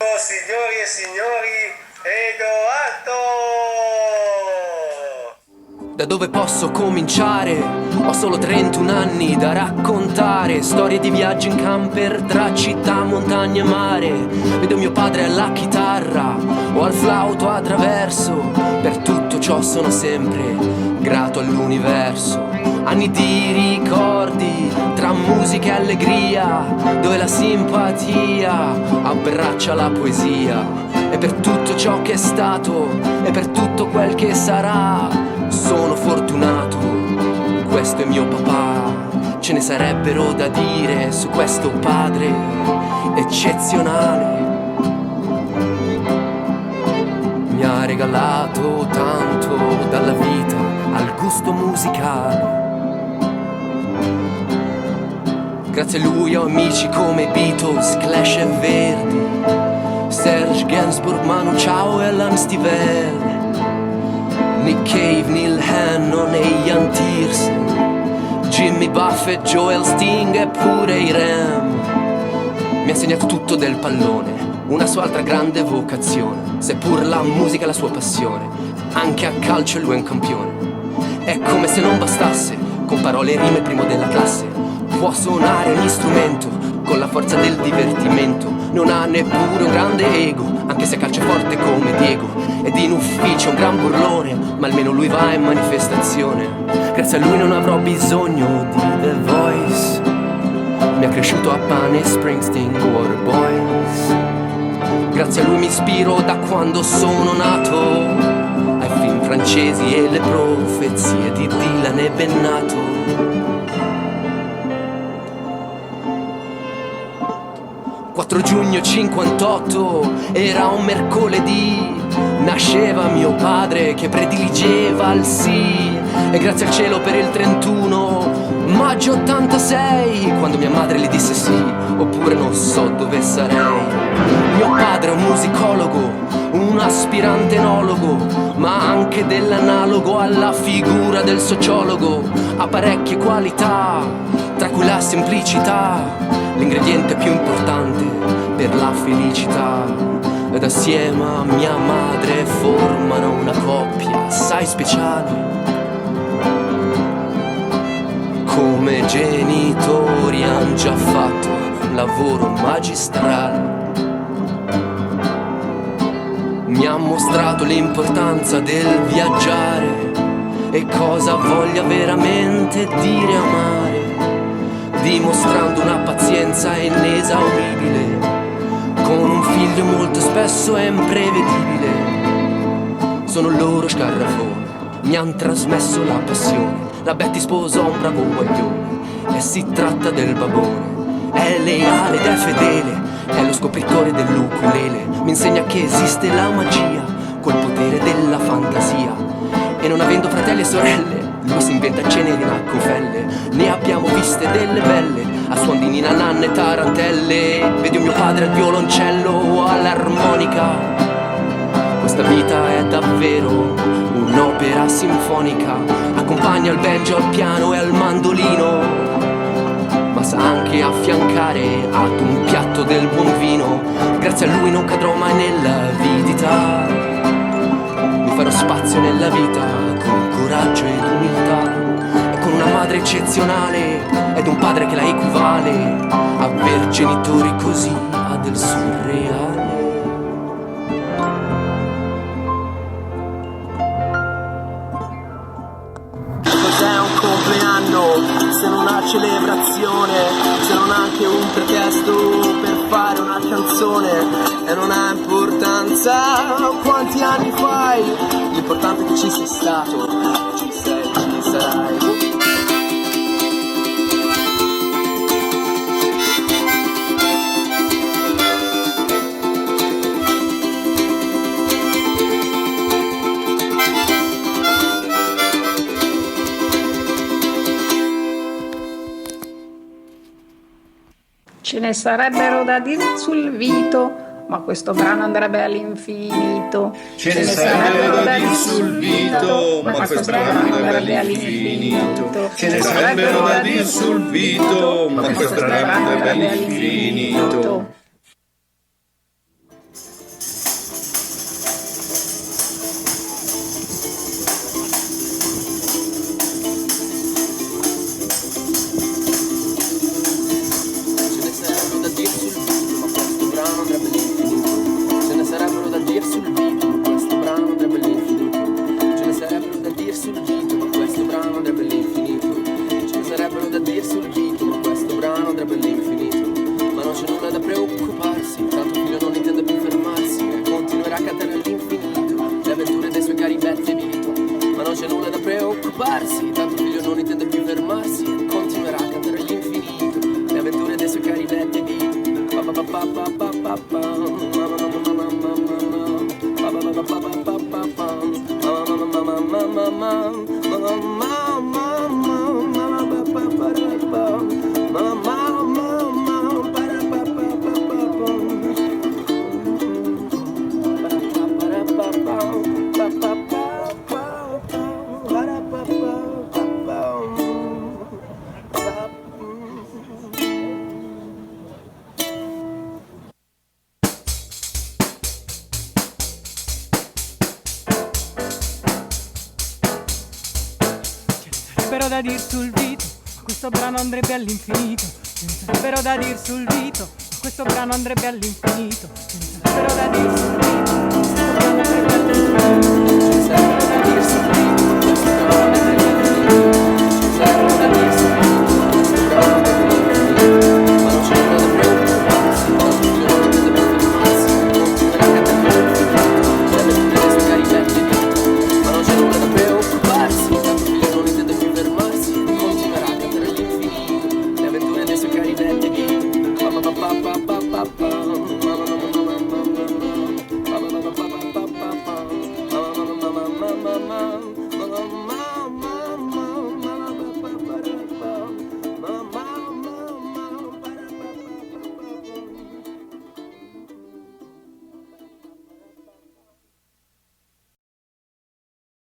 Signori e signori, Edoardo! Da dove posso cominciare? Ho solo 31 anni da raccontare, storie di viaggi in camper tra città, montagna e mare. Vedo mio padre alla chitarra o al flauto a traverso. Per tutto ciò sono sempre grato all'universo. Anni di ricordi tra musica e allegria, dove la simpatia abbraccia la poesia. E per tutto ciò che è stato e per tutto quel che sarà, sono fortunato, questo è mio papà. Ce ne sarebbero da dire su questo padre eccezionale. Mi ha regalato tanto, dalla vita al gusto musicale. Grazie a lui ho amici come Beatles, Clash e Verdi, Serge Gainsbourg, Manu Chao e Alan Stiverne, Nick Cave, Neil Hannon e Ian Tiersen, Jimmy Buffett, Joel Sting e pure i Ram. Mi ha insegnato tutto del pallone, una sua altra grande vocazione, seppur la musica è la sua passione, anche a calcio lui è un campione. È come se non bastasse, con parole e rime primo della classe. Può suonare ogni strumento con la forza del divertimento. Non ha neppure un grande ego, anche se calcia forte come Diego. Ed in ufficio un gran burlone, ma almeno lui va in manifestazione. Grazie a lui non avrò bisogno di The Voice. Mi ha cresciuto a pane Springsteen, Waterboys. Grazie a lui mi ispiro da quando sono nato ai film francesi e le profezie di Dylan e Bennato. 4 giugno 58 era un mercoledì, nasceva mio padre che prediligeva il sì. E grazie al cielo per il 31 maggio 86, quando mia madre gli disse sì, oppure non so dove sarei. Mio padre è un musicologo, un aspirante enologo, ma anche dell'analogo alla figura del sociologo. Ha parecchie qualità, tra cui la semplicità, l'ingrediente più importante per la felicità. Ed assieme a mia madre formano una coppia assai speciale. Come genitori han già fatto un lavoro magistrale. Mi ha mostrato l'importanza del viaggiare e cosa voglia veramente dire amare, dimostrando una pazienza inesauribile con un figlio molto spesso è imprevedibile. Sono loro scarrafoni, mi han trasmesso la passione. La Betty sposò un bravo guaglione e si tratta del babone. È leale ed è fedele, è lo scopritore dell'ukulele. Mi insegna che esiste la magia col potere della fantasia. E non avendo fratelli e sorelle, lui si inventa ceneri in accofelle. Ne abbiamo viste delle belle, a suon di Nina Nanna e tarantelle. Vedi mio padre al violoncello o all'armonica. Questa vita è davvero un'opera sinfonica. Accompagna il banjo al piano e al mandolino, ma sa anche affiancare ad un piatto del buon vino. Grazie a lui non cadrò mai nell'avidità, mi farò spazio nella vita con coraggio ed umiltà. E con una madre eccezionale ed un padre che la equivale, aver genitori così ha del surreale. Cos'è un compleanno se non una celebrazione, se non anche un pretesto per fare una canzone? E non ha importanza quanti anni fai, l'importante è che ci sei stato, ci sei, ci sarai. Ce ne sarebbero da dire sul Vito, ma questo brano andrebbe all'infinito. Ce ne sarebbero da dire sul Vito, ma questo brano andrebbe all'infinito. Ce ne sarebbero da dire sul Vito, ma questo brano andrebbe all'infinito. Sarebbero da dir sul vito, ma questo brano andrebbe all'infinito. Ce ne sarebbero da dir sul vito, ma questo brano andrebbe all'infinito. Ce ne sarebbero da dir sul vito, ma questo brano andrebbe all'infinito.